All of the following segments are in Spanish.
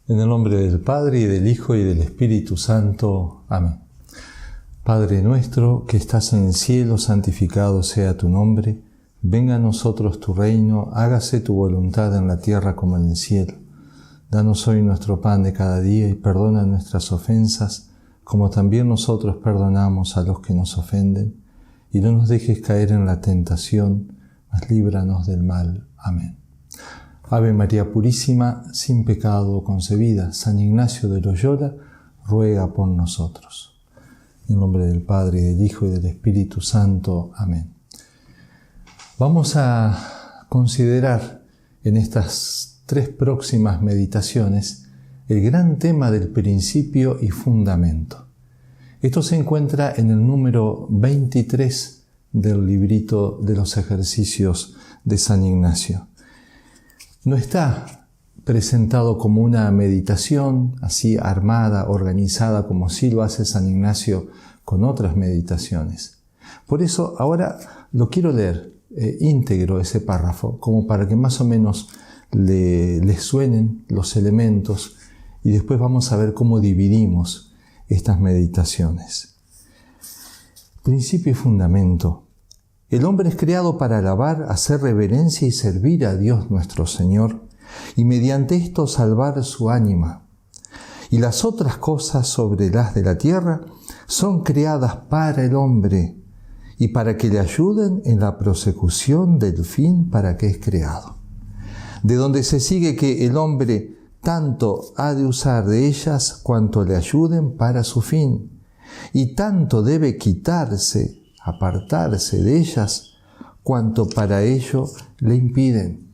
En el nombre del Padre, y del Hijo, y del Espíritu Santo. Amén. Padre nuestro, que estás en el cielo, santificado sea tu nombre. Venga a nosotros tu reino, hágase tu voluntad en la tierra como en el cielo. Danos hoy nuestro pan de cada día, y perdona nuestras ofensas, como también nosotros perdonamos a los que nos ofenden. Y no nos dejes caer en la tentación, mas líbranos del mal. Amén. Ave María Purísima, sin pecado concebida, San Ignacio de Loyola, ruega por nosotros. En nombre del Padre, y del Hijo, y del Espíritu Santo. Amén. Vamos a considerar en estas 3 próximas meditaciones el gran tema del principio y fundamento. Esto se encuentra en el número 23 del librito de los ejercicios de San Ignacio. No está presentado como una meditación así armada, organizada, como sí lo hace San Ignacio con otras meditaciones. Por eso ahora lo quiero leer íntegro ese párrafo, como para que más o menos le suenen los elementos, y después vamos a ver cómo dividimos estas meditaciones. Principio y fundamento. El hombre es creado para alabar, hacer reverencia y servir a Dios nuestro Señor, y mediante esto salvar su ánima. Y las otras cosas sobre las de la tierra son creadas para el hombre, y para que le ayuden en la prosecución del fin para que es creado. De donde se sigue que el hombre tanto ha de usar de ellas cuanto le ayuden para su fin, y tanto debe quitarse, apartarse de ellas, cuanto para ello le impiden.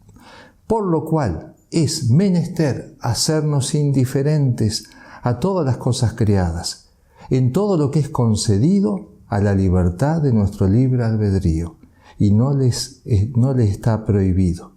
Por lo cual es menester hacernos indiferentes a todas las cosas creadas, en todo lo que es concedido a la libertad de nuestro libre albedrío, y no les está prohibido,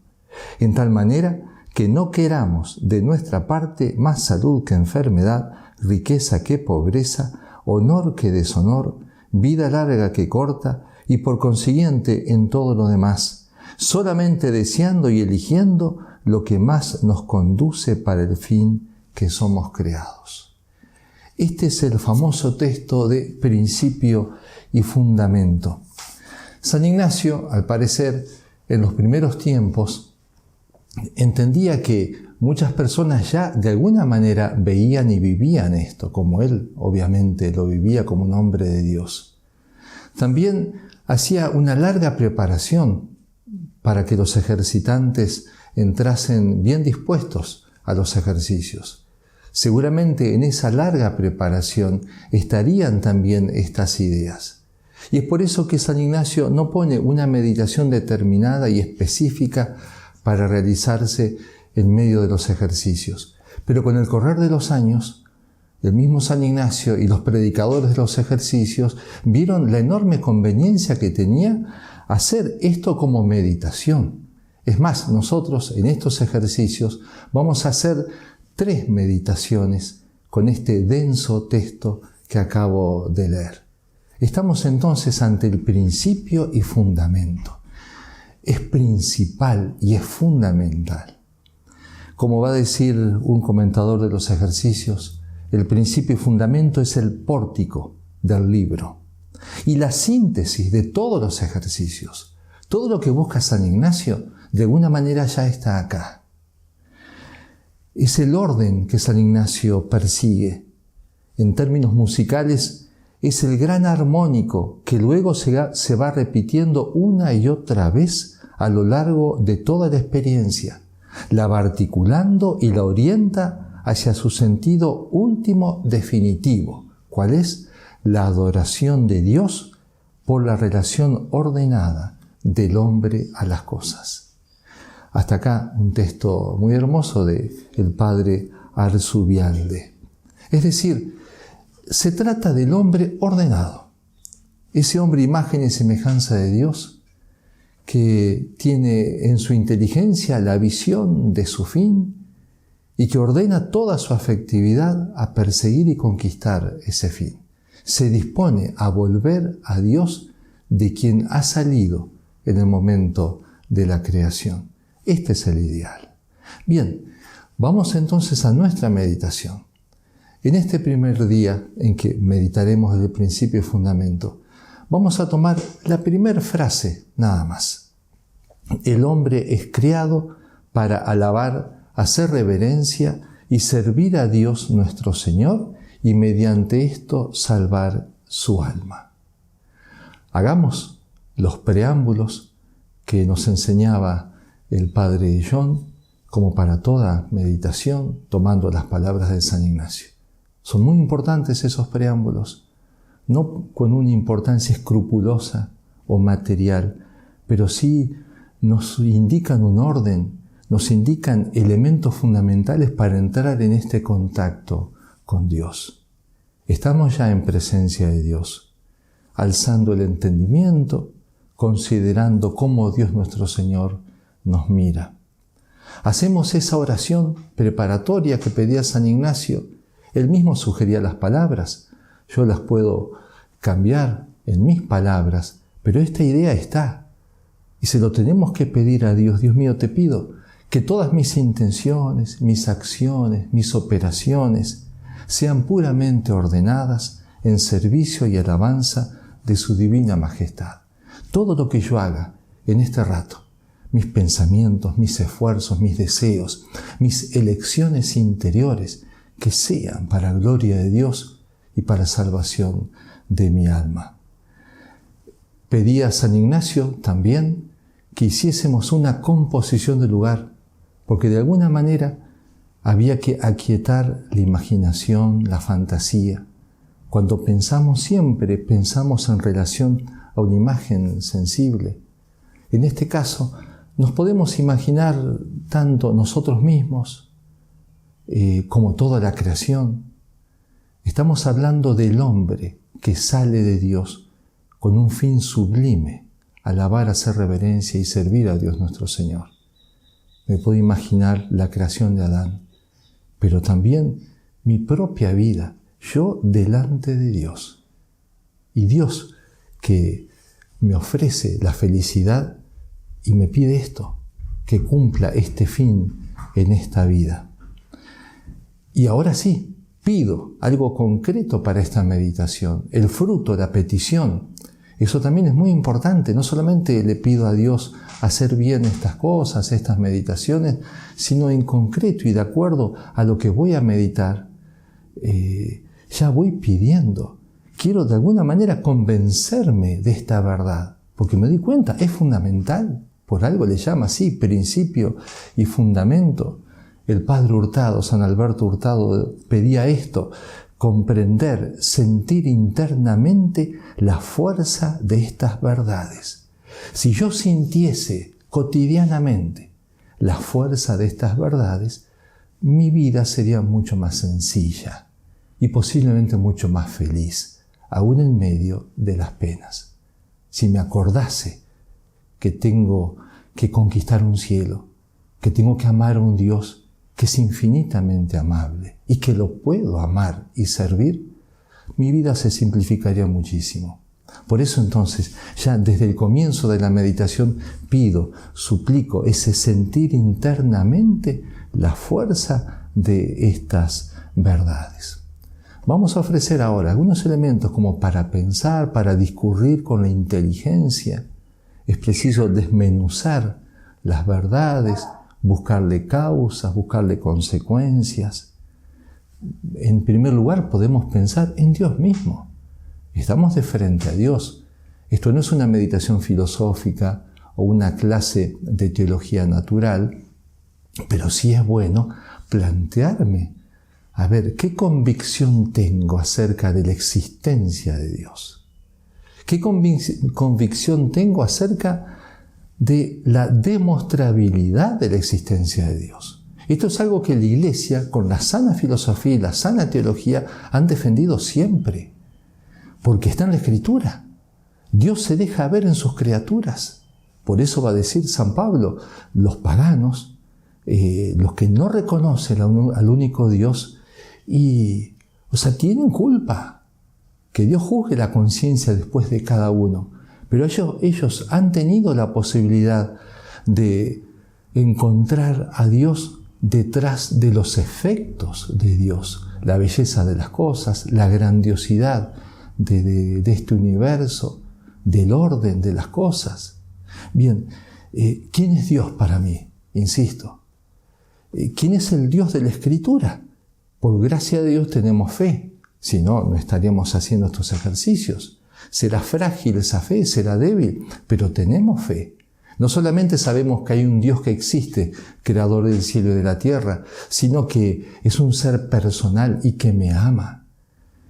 en tal manera que no queramos de nuestra parte más salud que enfermedad, riqueza que pobreza, honor que deshonor, vida larga que corta, y por consiguiente en todo lo demás, solamente deseando y eligiendo lo que más nos conduce para el fin que somos creados. Este es el famoso texto de principio y fundamento. San Ignacio, al parecer, en los primeros tiempos, entendía que muchas personas ya de alguna manera veían y vivían esto, como él obviamente lo vivía como un hombre de Dios. También hacía una larga preparación para que los ejercitantes entrasen bien dispuestos a los ejercicios. Seguramente en esa larga preparación estarían también estas ideas. Y es por eso que San Ignacio no pone una meditación determinada y específica para realizarse en medio de los ejercicios. Pero con el correr de los años, el mismo San Ignacio y los predicadores de los ejercicios vieron la enorme conveniencia que tenía hacer esto como meditación. Es más, nosotros en estos ejercicios vamos a hacer 3 meditaciones con este denso texto que acabo de leer. Estamos entonces ante el principio y fundamento. Es principal y es fundamental. Como va a decir un comentador de los ejercicios, el principio y fundamento es el pórtico del libro y la síntesis de todos los ejercicios. Todo lo que busca San Ignacio, de alguna manera ya está acá. Es el orden que San Ignacio persigue. En términos musicales, es el gran armónico que luego se va repitiendo una y otra vez a lo largo de toda la experiencia. La va articulando y la orienta hacia su sentido último definitivo. ¿Cuál es? La adoración de Dios por la relación ordenada del hombre a las cosas. Hasta acá un texto muy hermoso del padre Arzubialde. Es decir, se trata del hombre ordenado. Ese hombre imagen y semejanza de Dios que tiene en su inteligencia la visión de su fin y que ordena toda su afectividad a perseguir y conquistar ese fin. Se dispone a volver a Dios de quien ha salido en el momento de la creación. Este es el ideal. Bien, Vamos entonces a nuestra meditación. En este primer día en que meditaremos desde el principio y fundamento, vamos a tomar la primera frase nada más. El hombre es criado para alabar, hacer reverencia y servir a Dios nuestro Señor y mediante esto salvar su alma. Hagamos los preámbulos que nos enseñaba el Padre John, como para toda meditación, tomando las palabras de San Ignacio. Son muy importantes esos preámbulos, no con una importancia escrupulosa o material, pero sí nos indican un orden, nos indican elementos fundamentales para entrar en este contacto con Dios. Estamos ya en presencia de Dios, alzando el entendimiento, considerando cómo Dios nuestro Señor nos mira. Hacemos esa oración preparatoria que pedía San Ignacio. Él mismo sugería las palabras. Yo las puedo cambiar en mis palabras, pero esta idea está. Y se lo tenemos que pedir a Dios. Dios mío, te pido que todas mis intenciones, mis acciones, mis operaciones sean puramente ordenadas en servicio y alabanza de su divina majestad. Todo lo que yo haga en este rato, mis pensamientos, mis esfuerzos, mis deseos, mis elecciones interiores, que sean para gloria de Dios y para salvación de mi alma. Pedía a San Ignacio también que hiciésemos una composición del lugar, porque de alguna manera había que aquietar la imaginación, la fantasía. Cuando pensamos, siempre pensamos en relación a una imagen sensible. En este caso, nos podemos imaginar tanto nosotros mismos como toda la creación. Estamos hablando del hombre que sale de Dios con un fin sublime, alabar, hacer reverencia y servir a Dios nuestro Señor. Me puedo imaginar la creación de Adán, pero también mi propia vida, yo delante de Dios. Y Dios que me ofrece la felicidad y me pide esto, que cumpla este fin en esta vida. Y ahora sí, pido algo concreto para esta meditación, el fruto, la petición. Eso también es muy importante. No solamente le pido a Dios hacer bien estas cosas, estas meditaciones, sino en concreto y de acuerdo a lo que voy a meditar, ya voy pidiendo. Quiero de alguna manera convencerme de esta verdad, porque me doy cuenta, es fundamental. Por algo le llama así, principio y fundamento. El Padre Hurtado, San Alberto Hurtado, pedía esto: comprender, sentir internamente la fuerza de estas verdades. Si yo sintiese cotidianamente la fuerza de estas verdades, mi vida sería mucho más sencilla y posiblemente mucho más feliz, aún en medio de las penas. Si me acordase que tengo que conquistar un cielo, que tengo que amar a un Dios que es infinitamente amable y que lo puedo amar y servir, mi vida se simplificaría muchísimo. Por eso entonces, ya desde el comienzo de la meditación, pido, suplico ese sentir internamente la fuerza de estas verdades. Vamos a ofrecer ahora algunos elementos como para pensar, para discurrir con la inteligencia. Es preciso desmenuzar las verdades, buscarle causas, buscarle consecuencias. En primer lugar, podemos pensar en Dios mismo. Estamos de frente a Dios. Esto no es una meditación filosófica o una clase de teología natural, pero sí es bueno plantearme, a ver, ¿qué convicción tengo acerca de la existencia de Dios? ¿Qué convicción tengo acerca de la demostrabilidad de la existencia de Dios? Esto es algo que la Iglesia, con la sana filosofía y la sana teología, han defendido siempre, porque está en la Escritura. Dios se deja ver en sus criaturas. Por eso va a decir San Pablo, los paganos, los que no reconocen al único Dios, tienen culpa. Que Dios juzgue la conciencia después de cada uno. Pero ellos han tenido la posibilidad de encontrar a Dios detrás de los efectos de Dios, la belleza de las cosas, la grandiosidad de este universo, del orden de las cosas. Bien, ¿quién es Dios para mí? Insisto. ¿Quién es el Dios de la Escritura? Por gracia de Dios tenemos fe. Si no, no estaríamos haciendo estos ejercicios. Será frágil esa fe, será débil, pero tenemos fe. No solamente sabemos que hay un Dios que existe, creador del cielo y de la tierra, sino que es un ser personal y que me ama.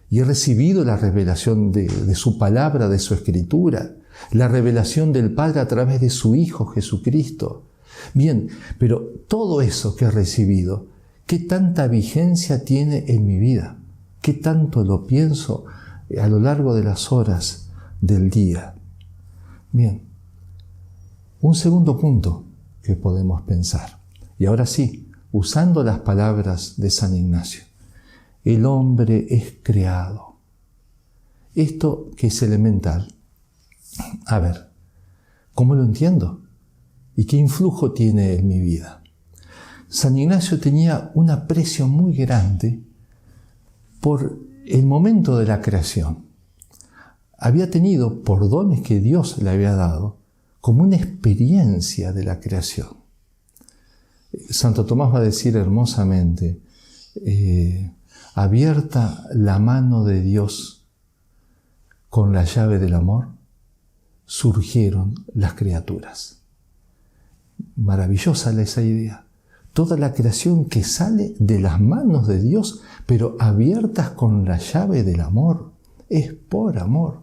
Y he recibido la revelación de su palabra, de su Escritura, la revelación del Padre a través de su Hijo Jesucristo. Bien, pero todo eso que he recibido, ¿qué tanta vigencia tiene en mi vida? ¿Qué tanto lo pienso a lo largo de las horas del día? Bien, un segundo punto que podemos pensar. Y ahora sí, usando las palabras de San Ignacio. El hombre es creado. Esto que es elemental. A ver, ¿cómo lo entiendo? ¿Y qué influjo tiene en mi vida? San Ignacio tenía un aprecio muy grande por el momento de la creación. Había tenido, por dones que Dios le había dado, como una experiencia de la creación. Santo Tomás va a decir hermosamente, abierta la mano de Dios con la llave del amor, surgieron las criaturas. Maravillosa esa idea. Toda la creación que sale de las manos de Dios, pero abiertas con la llave del amor. Es por amor.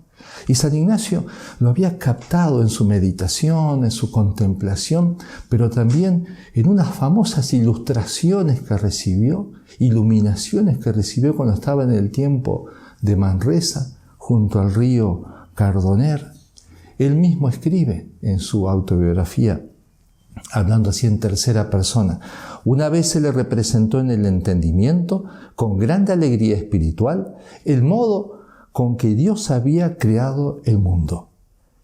Y San Ignacio lo había captado en su meditación, en su contemplación, pero también en unas famosas ilustraciones que recibió, iluminaciones que recibió cuando estaba en el tiempo de Manresa, junto al río Cardoner. Él mismo escribe en su autobiografía, hablando así en tercera persona: una vez se le representó en el entendimiento, con grande alegría espiritual, el modo con que Dios había creado el mundo,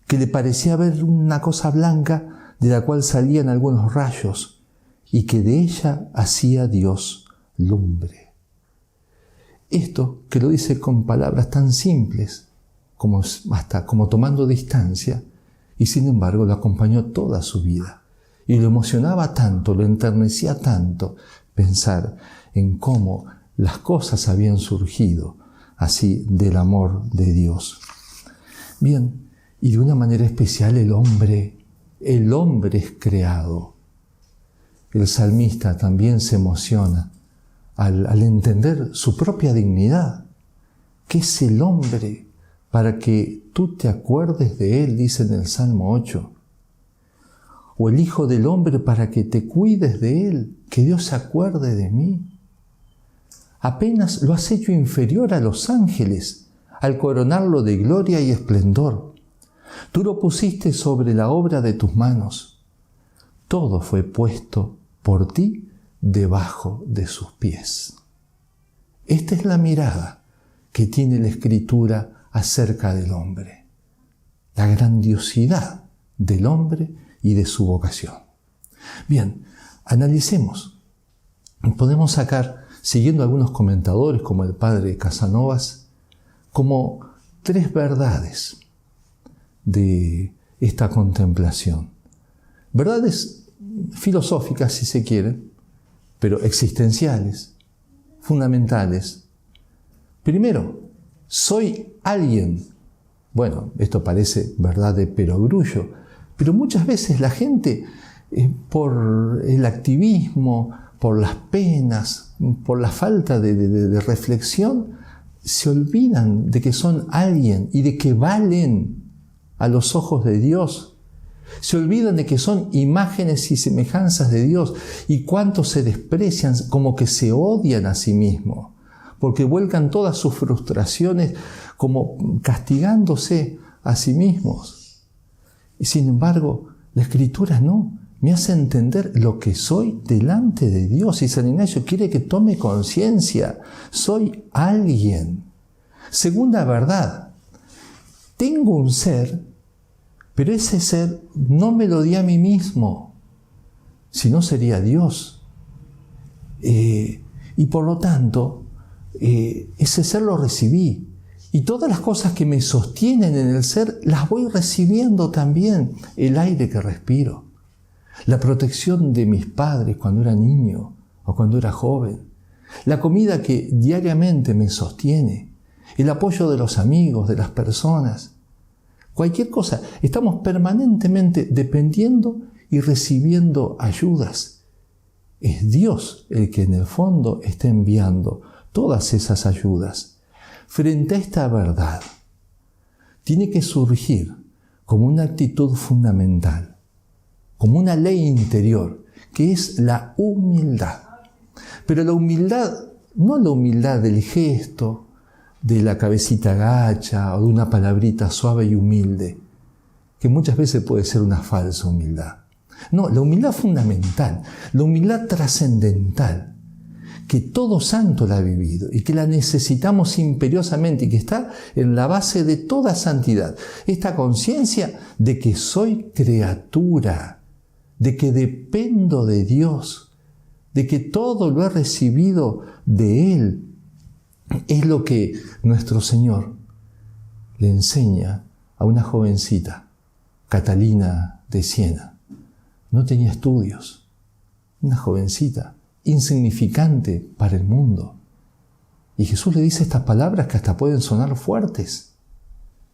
que le parecía ver una cosa blanca de la cual salían algunos rayos y que de ella hacía Dios lumbre. Esto que lo dice con palabras tan simples, como tomando distancia, y sin embargo lo acompañó toda su vida. Y lo emocionaba tanto, lo enternecía tanto pensar en cómo las cosas habían surgido así del amor de Dios. Bien, y de una manera especial el hombre es creado. El salmista también se emociona al entender su propia dignidad. ¿Qué es el hombre para que tú te acuerdes de él?, dice en el Salmo 8. O el Hijo del Hombre para que te cuides de él, que Dios se acuerde de mí. Apenas lo has hecho inferior a los ángeles, al coronarlo de gloria y esplendor. Tú lo pusiste sobre la obra de tus manos. Todo fue puesto por ti debajo de sus pies. Esta es la mirada que tiene la Escritura acerca del hombre. La grandiosidad del hombre y de su vocación. Bien, analicemos. Podemos sacar, siguiendo algunos comentadores como el padre Casanovas, como 3 verdades de esta contemplación. Verdades filosóficas, si se quiere, pero existenciales, fundamentales. Primero, soy alguien. Bueno, esto parece verdad de perogrullo, pero muchas veces la gente, por el activismo, por las penas, por la falta de reflexión, se olvidan de que son alguien y de que valen a los ojos de Dios. Se olvidan de que son imágenes y semejanzas de Dios, y cuánto se desprecian, como que se odian a sí mismos, porque vuelcan todas sus frustraciones como castigándose a sí mismos. Y sin embargo, la Escritura no, me hace entender lo que soy delante de Dios. Y San Ignacio quiere que tome conciencia, soy alguien. Segunda verdad, tengo un ser, pero ese ser no me lo di a mí mismo, si no sería Dios. Y por lo tanto, ese ser lo recibí. Y todas las cosas que me sostienen en el ser, las voy recibiendo también. El aire que respiro, la protección de mis padres cuando era niño o cuando era joven, la comida que diariamente me sostiene, el apoyo de los amigos, de las personas. Cualquier cosa, estamos permanentemente dependiendo y recibiendo ayudas. Es Dios el que en el fondo está enviando todas esas ayudas. Frente a esta verdad, tiene que surgir como una actitud fundamental, como una ley interior, que es la humildad. Pero la humildad, no la humildad del gesto, de la cabecita gacha o de una palabrita suave y humilde, que muchas veces puede ser una falsa humildad. No, la humildad fundamental, la humildad trascendental, que todo santo la ha vivido y que la necesitamos imperiosamente y que está en la base de toda santidad. Esta conciencia de que soy criatura, de que dependo de Dios, de que todo lo he recibido de Él, es lo que nuestro Señor le enseña a una jovencita, Catalina de Siena. No tenía estudios, una jovencita insignificante para el mundo. Y Jesús le dice estas palabras que hasta pueden sonar fuertes.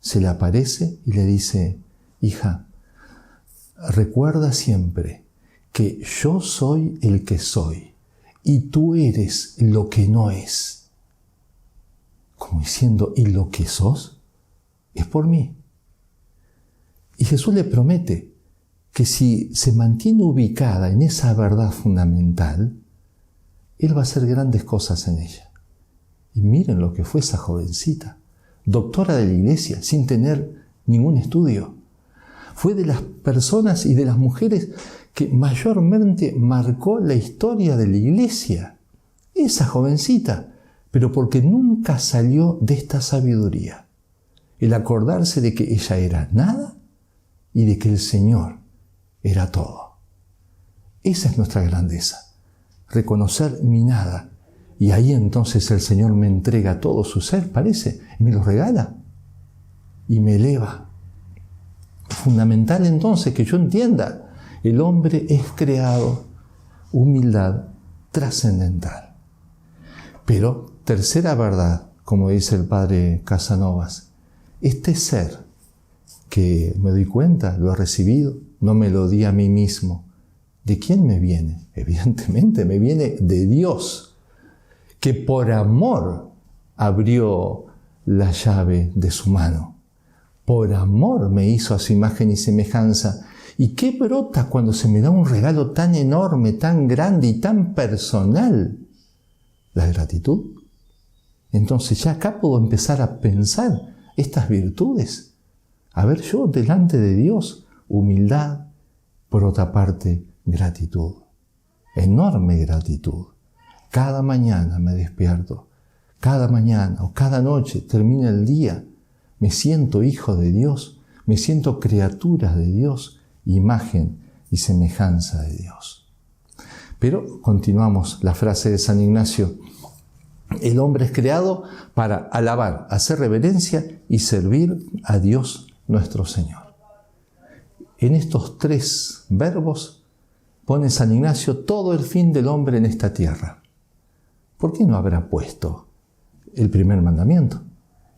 Se le aparece y le dice: hija, recuerda siempre que yo soy el que soy y tú eres lo que no es. Como diciendo, ¿y lo que sos? Es por mí. Y Jesús le promete que si se mantiene ubicada en esa verdad fundamental, Él va a hacer grandes cosas en ella. Y miren lo que fue esa jovencita, doctora de la iglesia, sin tener ningún estudio. Fue de las personas y de las mujeres que mayormente marcó la historia de la iglesia. Esa jovencita, pero porque nunca salió de esta sabiduría. El acordarse de que ella era nada y de que el Señor era todo. Esa es nuestra grandeza. Reconocer mi nada. Y ahí entonces el Señor me entrega todo su ser, parece, y me lo regala. Y me eleva. Fundamental entonces que yo entienda, el hombre es creado, humildad trascendental. Pero, tercera verdad, como dice el padre Casanovas, este ser que me doy cuenta, lo he recibido, no me lo di a mí mismo. ¿De quién me viene? Evidentemente me viene de Dios, que por amor abrió la llave de su mano. Por amor me hizo a su imagen y semejanza. ¿Y qué brota cuando se me da un regalo tan enorme, tan grande y tan personal? La gratitud. Entonces ya acá puedo empezar a pensar estas virtudes. A ver, yo delante de Dios, humildad, por otra parte, gratitud. Enorme gratitud. Cada mañana me despierto, cada mañana o cada noche termina el día, me siento hijo de Dios, me siento criatura de Dios, imagen y semejanza de Dios. Pero continuamos la frase de San Ignacio: el hombre es creado para alabar, hacer reverencia y servir a Dios nuestro Señor. En estos tres verbos pone San Ignacio todo el fin del hombre en esta tierra. ¿Por qué no habrá puesto el primer mandamiento?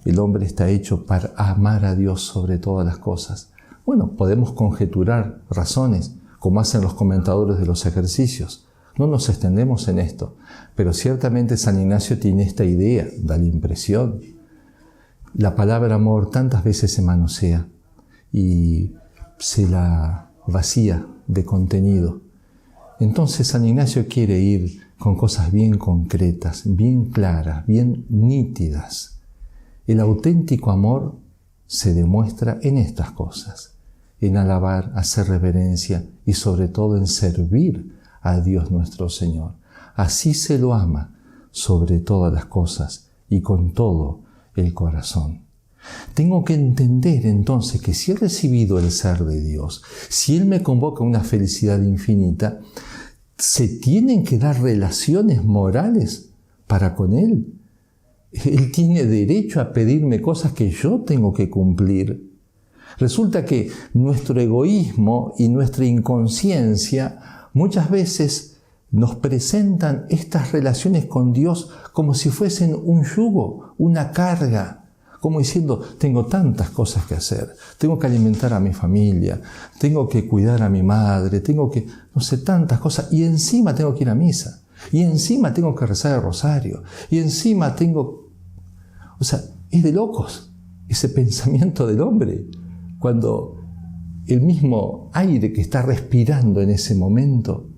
El hombre está hecho para amar a Dios sobre todas las cosas. Bueno, podemos conjeturar razones, como hacen los comentadores de los ejercicios. No nos extendemos en esto, pero ciertamente San Ignacio tiene esta idea, da la impresión. La palabra amor tantas veces se manosea y se la vacía de contenido. Entonces San Ignacio quiere ir con cosas bien concretas, bien claras, bien nítidas. El auténtico amor se demuestra en estas cosas, en alabar, hacer reverencia y sobre todo en servir a Dios nuestro Señor. Así se lo ama sobre todas las cosas y con todo el corazón. Tengo que entender entonces que si he recibido el ser de Dios, si Él me convoca a una felicidad infinita, se tienen que dar relaciones morales para con Él. Él tiene derecho a pedirme cosas que yo tengo que cumplir. Resulta que nuestro egoísmo y nuestra inconsciencia muchas veces nos presentan estas relaciones con Dios como si fuesen un yugo, una carga. Como diciendo, tengo tantas cosas que hacer, tengo que alimentar a mi familia, tengo que cuidar a mi madre, tengo que, no sé, tantas cosas, y encima tengo que ir a misa, y encima tengo que rezar el rosario, y encima tengo... O sea, es de locos ese pensamiento del hombre, cuando el mismo aire que está respirando en ese momento,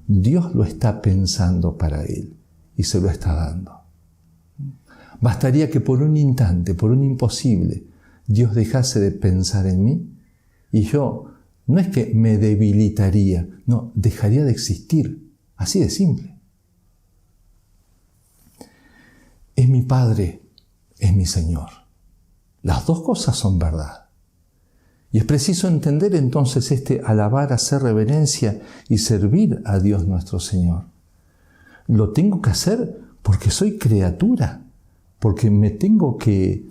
Dios lo está pensando para él, y se lo está dando. Bastaría que por un instante, por un imposible, Dios dejase de pensar en mí y yo no es que me debilitaría, no, dejaría de existir. Así de simple. Es mi Padre, es mi Señor. Las dos cosas son verdad. Y es preciso entender entonces este alabar, hacer reverencia y servir a Dios nuestro Señor. Lo tengo que hacer porque soy criatura. Porque me tengo que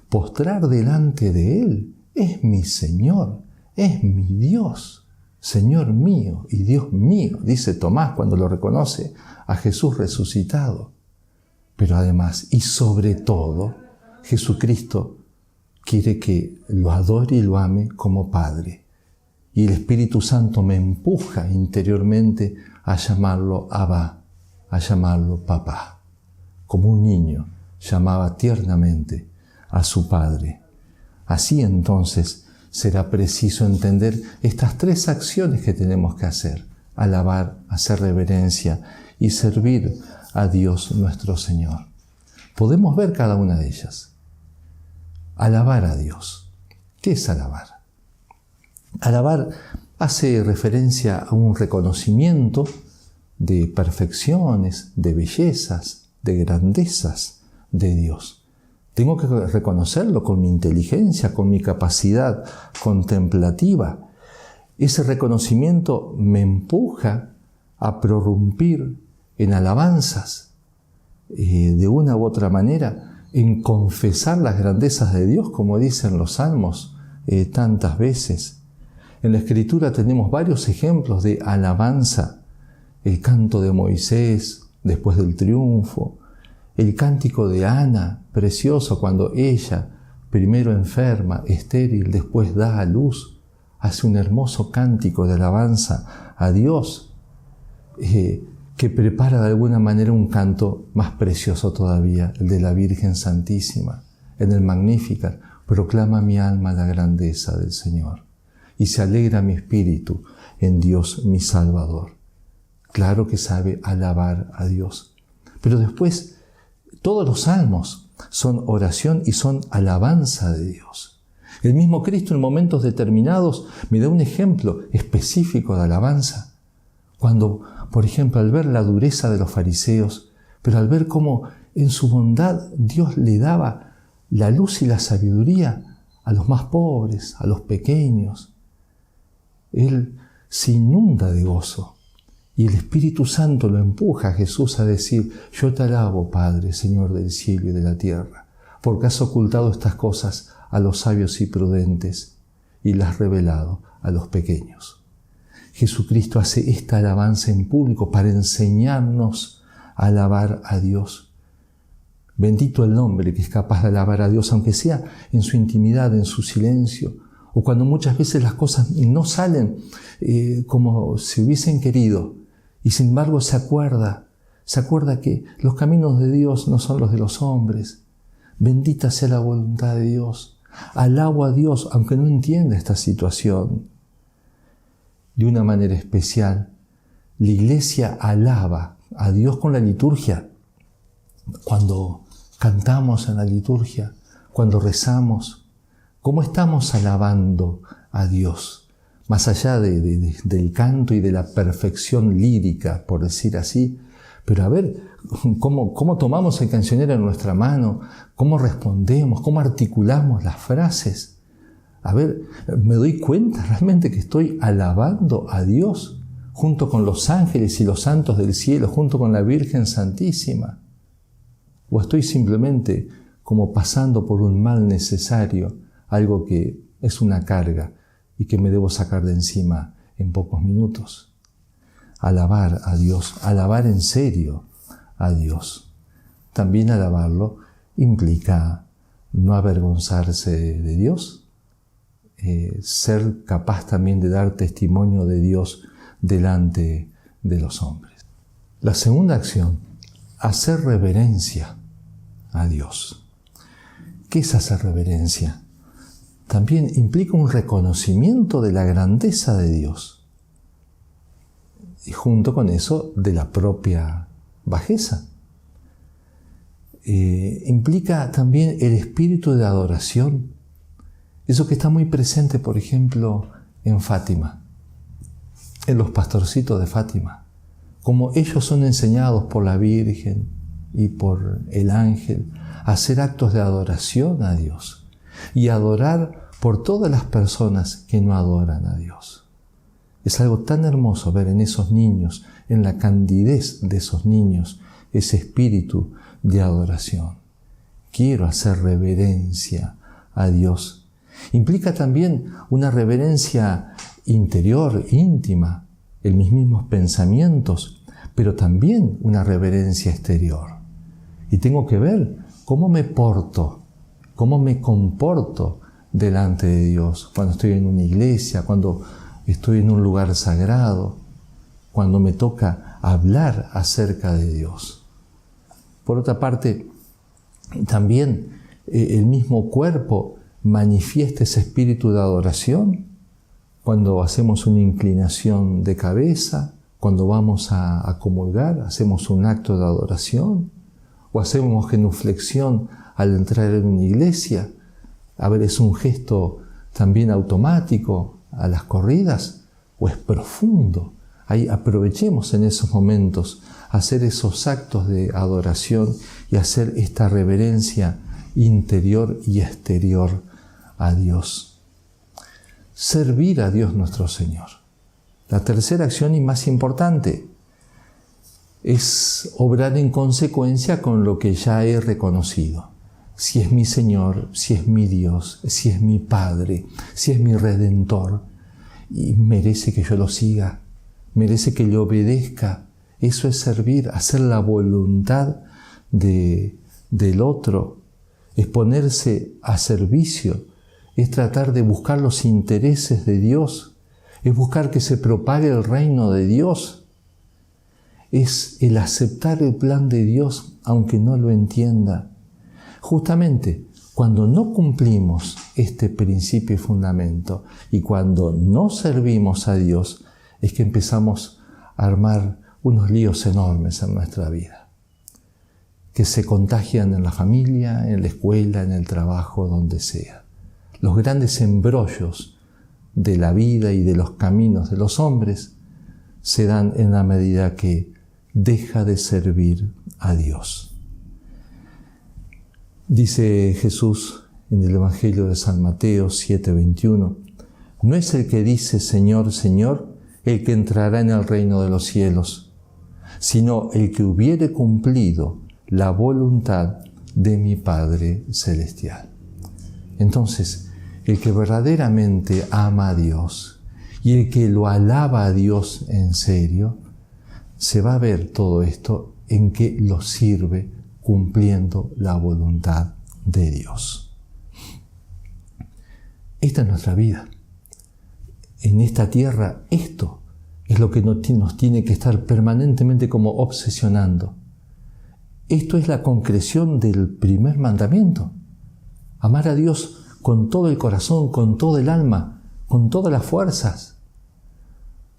postrar delante de Él. Es mi Señor, es mi Dios, Señor mío y Dios mío, dice Tomás cuando lo reconoce a Jesús resucitado. Pero además, y sobre todo, Jesucristo quiere que lo adore y lo ame como Padre. Y el Espíritu Santo me empuja interiormente a llamarlo Abba, a llamarlo Papá. Como un niño llamaba tiernamente a su padre. Así entonces será preciso entender estas tres acciones que tenemos que hacer: alabar, hacer reverencia y servir a Dios nuestro Señor. Podemos ver cada una de ellas. Alabar a Dios. ¿Qué es alabar? Alabar hace referencia a un reconocimiento de perfecciones, de bellezas, de grandezas de Dios. Tengo que reconocerlo con mi inteligencia, con mi capacidad contemplativa. Ese reconocimiento me empuja a prorrumpir en alabanzas, de una u otra manera, en confesar las grandezas de Dios, como dicen los salmos tantas veces. En la Escritura tenemos varios ejemplos de alabanza. El canto de Moisés después del triunfo, el cántico de Ana, precioso, cuando ella, primero enferma, estéril, después da a luz, hace un hermoso cántico de alabanza a Dios, que prepara de alguna manera un canto más precioso todavía, el de la Virgen Santísima. En el Magnificat proclama mi alma la grandeza del Señor, y se alegra mi espíritu en Dios mi Salvador. Claro que sabe alabar a Dios. Pero después, todos los salmos son oración y son alabanza de Dios. El mismo Cristo en momentos determinados me da un ejemplo específico de alabanza. Cuando, por ejemplo, al ver la dureza de los fariseos, pero al ver cómo en su bondad Dios le daba la luz y la sabiduría a los más pobres, a los pequeños, Él se inunda de gozo. Y el Espíritu Santo lo empuja a Jesús a decir: yo te alabo, Padre, Señor del cielo y de la tierra, porque has ocultado estas cosas a los sabios y prudentes y las has revelado a los pequeños. Jesucristo hace esta alabanza en público para enseñarnos a alabar a Dios. Bendito el hombre que es capaz de alabar a Dios, aunque sea en su intimidad, en su silencio, o cuando muchas veces las cosas no salen como se hubiesen querido. Y sin embargo se acuerda que los caminos de Dios no son los de los hombres. Bendita sea la voluntad de Dios. Alabo a Dios, aunque no entienda esta situación. De una manera especial, la Iglesia alaba a Dios con la liturgia. Cuando cantamos en la liturgia, cuando rezamos, ¿cómo estamos alabando a Dios? Más allá del canto y de la perfección lírica, por decir así, pero a ver cómo tomamos el cancionero en nuestra mano, cómo respondemos, cómo articulamos las frases. A ver, me doy cuenta realmente que estoy alabando a Dios junto con los ángeles y los santos del cielo, junto con la Virgen Santísima? ¿O estoy simplemente como pasando por un mal necesario, algo que es una carga y que me debo sacar de encima en pocos minutos? Alabar a Dios, alabar en serio a Dios. También alabarlo implica no avergonzarse de Dios, ser capaz también de dar testimonio de Dios delante de los hombres. La segunda acción, hacer reverencia a Dios. ¿Qué es hacer reverencia? También implica un reconocimiento de la grandeza de Dios y junto con eso de la propia bajeza. Implica también el espíritu de adoración, eso que está muy presente, por ejemplo, en Fátima, en los pastorcitos de Fátima, como ellos son enseñados por la Virgen y por el ángel a hacer actos de adoración a Dios y adorar por todas las personas que no adoran a Dios. Es algo tan hermoso ver en esos niños, en la candidez de esos niños, ese espíritu de adoración. Quiero hacer reverencia a Dios. Implica también una reverencia interior, íntima, en mis mismos pensamientos, pero también una reverencia exterior. Y tengo que ver cómo me porto, cómo me comporto delante de Dios, cuando estoy en una iglesia, cuando estoy en un lugar sagrado, cuando me toca hablar acerca de Dios. Por otra parte, también el mismo cuerpo manifiesta ese espíritu de adoración cuando hacemos una inclinación de cabeza, cuando vamos a comulgar, hacemos un acto de adoración, o hacemos genuflexión al entrar en una iglesia. A ver, es un gesto también automático a las corridas, o es profundo. Ahí aprovechemos en esos momentos hacer esos actos de adoración y hacer esta reverencia interior y exterior a Dios. Servir a Dios nuestro Señor. La tercera acción y más importante es obrar en consecuencia con lo que ya he reconocido. Si es mi Señor, si es mi Dios, si es mi Padre, si es mi Redentor, y merece que yo lo siga, merece que le obedezca. Eso es servir, hacer la voluntad del otro, es ponerse a servicio, es tratar de buscar los intereses de Dios, es buscar que se propague el reino de Dios, es el aceptar el plan de Dios aunque no lo entienda. Justamente cuando no cumplimos este principio y fundamento y cuando no servimos a Dios es que empezamos a armar unos líos enormes en nuestra vida, que se contagian en la familia, en la escuela, en el trabajo, donde sea. Los grandes embrollos de la vida y de los caminos de los hombres se dan en la medida que deja de servir a Dios. Dice Jesús en el Evangelio de San Mateo 7:21, no es el que dice Señor, Señor, el que entrará en el reino de los cielos, sino el que hubiere cumplido la voluntad de mi Padre Celestial. Entonces, el que verdaderamente ama a Dios y el que lo alaba a Dios en serio, se va a ver todo esto en que lo sirve cumpliendo la voluntad de Dios. Esta es nuestra vida. En esta tierra, esto es lo que nos tiene que estar permanentemente como obsesionando. Esto es la concreción del primer mandamiento. Amar a Dios con todo el corazón, con todo el alma, con todas las fuerzas.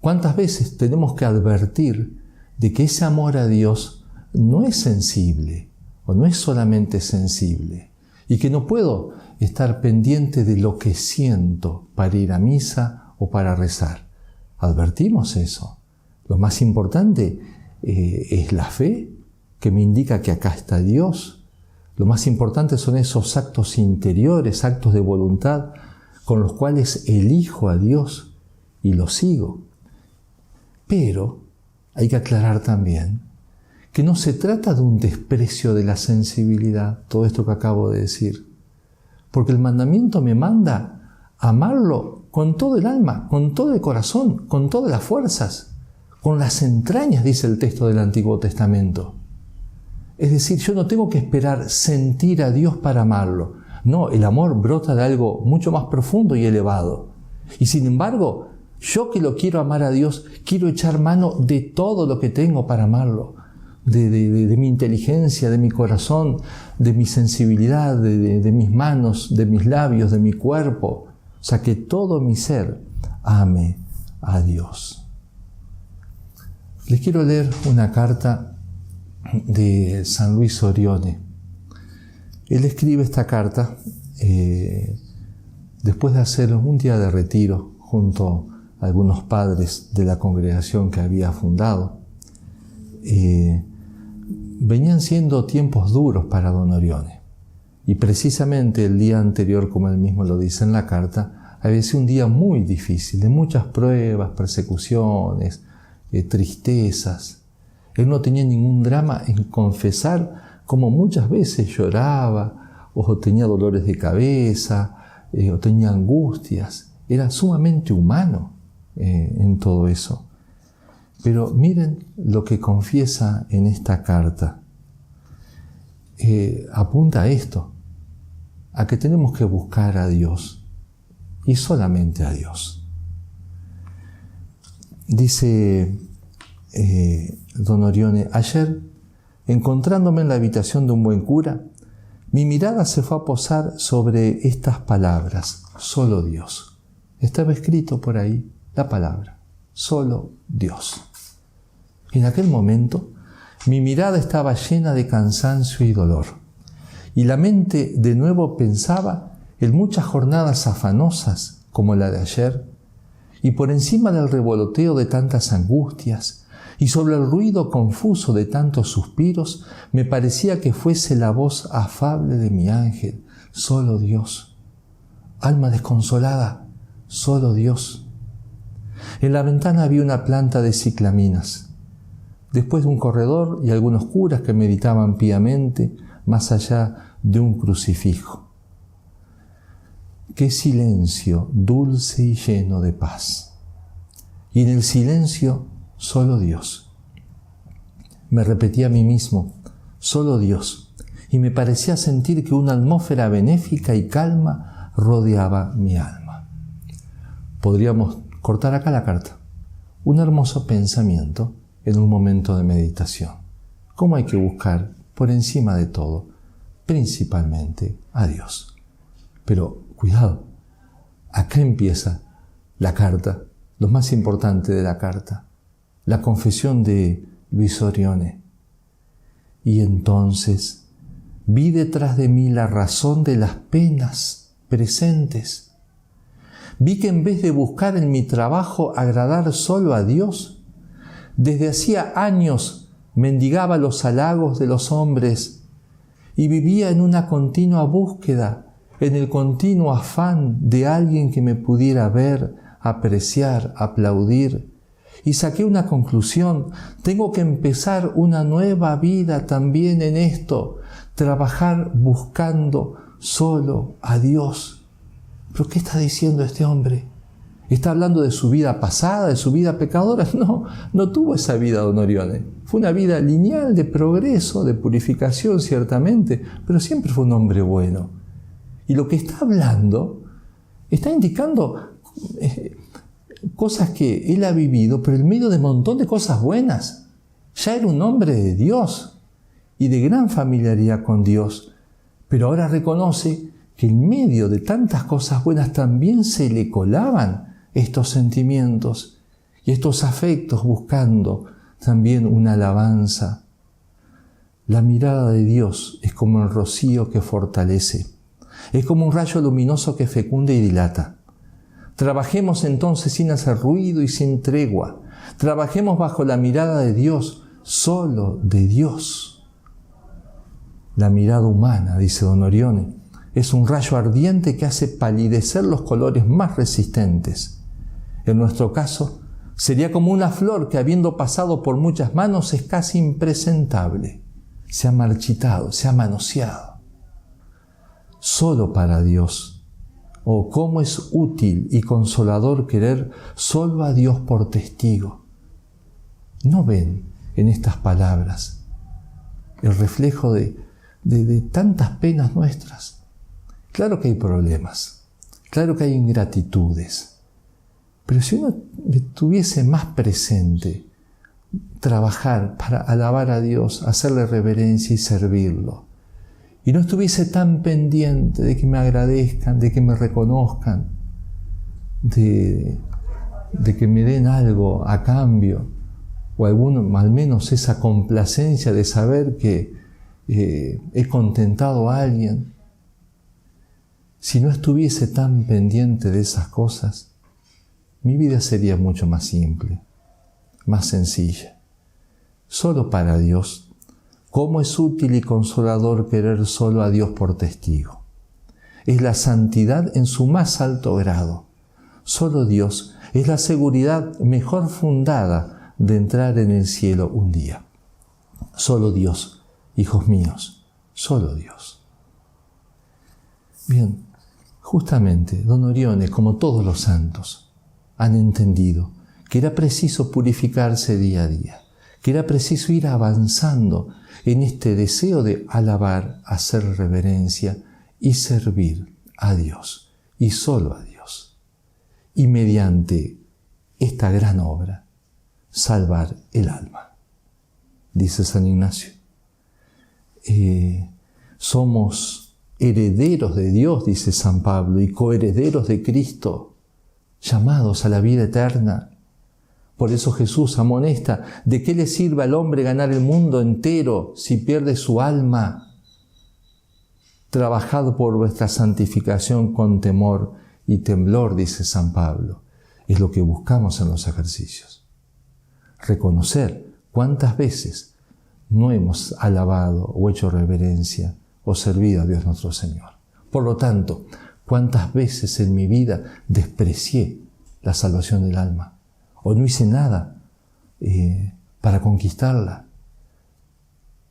¿Cuántas veces tenemos que advertir de que ese amor a Dios no es sensible o no es solamente sensible y que no puedo estar pendiente de lo que siento para ir a misa o para rezar? Advertimos eso. Lo más importante es la fe, que me indica que acá está Dios. Lo más importante son esos actos interiores, actos de voluntad, con los cuales elijo a Dios y lo sigo. Pero hay que aclarar también que no se trata de un desprecio de la sensibilidad, todo esto que acabo de decir. Porque el mandamiento me manda a amarlo con todo el alma, con todo el corazón, con todas las fuerzas, con las entrañas, dice el texto del Antiguo Testamento. Es decir, yo no tengo que esperar sentir a Dios para amarlo. No, el amor brota de algo mucho más profundo y elevado. Y sin embargo, yo que lo quiero amar a Dios, quiero echar mano de todo lo que tengo para amarlo. De mi inteligencia, de mi corazón, de mi sensibilidad, de mis manos, de mis labios, de mi cuerpo. O sea, que todo mi ser ame a Dios. Les quiero leer una carta de San Luis Orione. Él escribe esta carta después de hacer un día de retiro junto a algunos padres de la congregación que había fundado. Venían siendo tiempos duros para don Orione. Y precisamente el día anterior, como él mismo lo dice en la carta, había sido un día muy difícil, de muchas pruebas, persecuciones, tristezas. Él no tenía ningún drama en confesar como muchas veces lloraba, o tenía dolores de cabeza, o tenía angustias. Era sumamente humano en todo eso. Pero miren lo que confiesa en esta carta. Apunta a esto, a que tenemos que buscar a Dios y solamente a Dios. Dice don Orione: ayer, encontrándome en la habitación de un buen cura, mi mirada se fue a posar sobre estas palabras: solo Dios. Estaba escrito por ahí la palabra, solo Dios. En aquel momento, mi mirada estaba llena de cansancio y dolor, y la mente de nuevo pensaba en muchas jornadas afanosas como la de ayer, y por encima del revoloteo de tantas angustias, y sobre el ruido confuso de tantos suspiros, me parecía que fuese la voz afable de mi ángel: solo Dios. Alma desconsolada, solo Dios. En la ventana había una planta de ciclaminas. Después un corredor y algunos curas que meditaban piamente más allá de un crucifijo. Qué silencio dulce y lleno de paz. Y en el silencio, solo Dios. Me repetía a mí mismo: solo Dios. Y me parecía sentir que una atmósfera benéfica y calma rodeaba mi alma. Podríamos cortar acá la carta. Un hermoso pensamiento en un momento de meditación. ¿Cómo hay que buscar por encima de todo, principalmente a Dios? Pero cuidado, acá empieza la carta, lo más importante de la carta, la confesión de Luis Orione. Y entonces vi detrás de mí la razón de las penas presentes. Vi que en vez de buscar en mi trabajo agradar solo a Dios, desde hacía años mendigaba los halagos de los hombres y vivía en una continua búsqueda, en el continuo afán de alguien que me pudiera ver, apreciar, aplaudir. Y saqué una conclusión: tengo que empezar una nueva vida también en esto, trabajar buscando solo a Dios. ¿Pero qué está diciendo este hombre? ¿Está hablando de su vida pasada, de su vida pecadora? No tuvo esa vida don Orione. Fue una vida lineal de progreso, de purificación ciertamente, pero siempre fue un hombre bueno. Y lo que está hablando está indicando cosas que él ha vivido, pero en medio de un montón de cosas buenas. Ya era un hombre de Dios y de gran familiaridad con Dios, pero ahora reconoce que en medio de tantas cosas buenas también se le colaban estos sentimientos y estos afectos, buscando también una alabanza. La mirada de Dios es como el rocío que fortalece, es como un rayo luminoso que fecunda y dilata. Trabajemos entonces sin hacer ruido y sin tregua. Trabajemos bajo la mirada de Dios, solo de Dios. La mirada humana, dice don Orione, es un rayo ardiente que hace palidecer los colores más resistentes. En nuestro caso, Sería como una flor que, habiendo pasado por muchas manos, es casi impresentable. Se ha marchitado, se ha manoseado. Solo para Dios. Oh, cómo es útil y consolador querer solo a Dios por testigo. ¿No ven en estas palabras el reflejo de tantas penas nuestras? Claro que hay problemas, claro que hay ingratitudes, pero si uno tuviese más presente trabajar para alabar a Dios, hacerle reverencia y servirlo, y no estuviese tan pendiente de que me agradezcan, de que me reconozcan, de que me den algo a cambio, o al menos esa complacencia de saber que he contentado a alguien. Si no estuviese tan pendiente de esas cosas, mi vida sería mucho más simple, más sencilla. Solo para Dios. ¿Cómo es útil y consolador querer solo a Dios por testigo? Es la santidad en su más alto grado. Solo Dios es la seguridad mejor fundada de entrar en el cielo un día. Solo Dios, hijos míos, solo Dios. Bien, justamente don Orione, como todos los santos, han entendido que era preciso purificarse día a día, que era preciso ir avanzando en este deseo de alabar, hacer reverencia y servir a Dios, y solo a Dios. Y mediante esta gran obra, salvar el alma. Dice San Ignacio. Somos herederos de Dios, dice San Pablo, y coherederos de Cristo, llamados a la vida eterna. Por eso Jesús amonesta: ¿de qué le sirve al hombre ganar el mundo entero si pierde su alma? Trabajad por vuestra santificación con temor y temblor, dice San Pablo. Es lo que buscamos en los ejercicios. Reconocer cuántas veces no hemos alabado o hecho reverencia o servido a Dios nuestro Señor. Por lo tanto, cuántas veces en mi vida desprecié la salvación del alma o no hice nada para conquistarla.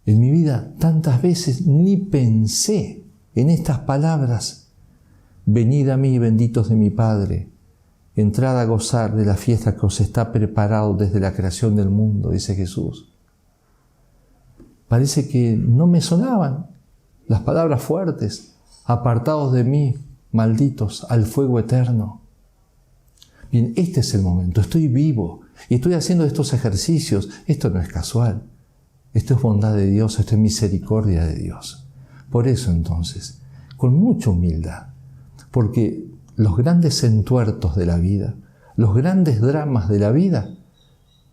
En mi vida tantas veces ni pensé en estas palabras: venid a mí, benditos de mi Padre, entrad a gozar de la fiesta que os está preparado desde la creación del mundo, dice Jesús. Parece que no me sonaban las palabras fuertes: apartados de mí, malditos, al fuego eterno. Bien, este es el momento, estoy vivo y estoy haciendo estos ejercicios. Esto no es casual, esto es bondad de Dios, esto es misericordia de Dios. Por eso entonces, con mucha humildad, porque los grandes entuertos de la vida, los grandes dramas de la vida,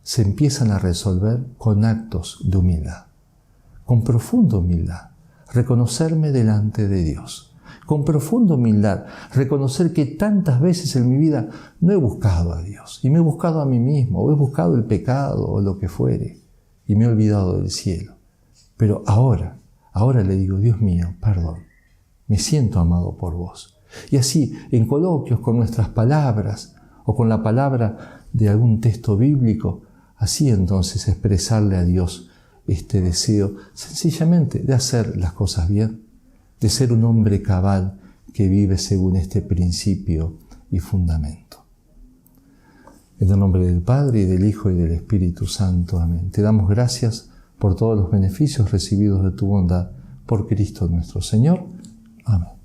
se empiezan a resolver con actos de humildad, con profunda humildad, reconocerme delante de Dios. Con profunda humildad, reconocer que tantas veces en mi vida no he buscado a Dios, y me he buscado a mí mismo, o he buscado el pecado, o lo que fuere, y me he olvidado del cielo. Pero ahora le digo: Dios mío, perdón, me siento amado por vos. Y así, en coloquios con nuestras palabras, o con la palabra de algún texto bíblico, así entonces expresarle a Dios este deseo sencillamente de hacer las cosas bien, de ser un hombre cabal que vive según este principio y fundamento. En el nombre del Padre, y del Hijo, y del Espíritu Santo. Amén. Te damos gracias por todos los beneficios recibidos de tu bondad, por Cristo nuestro Señor. Amén.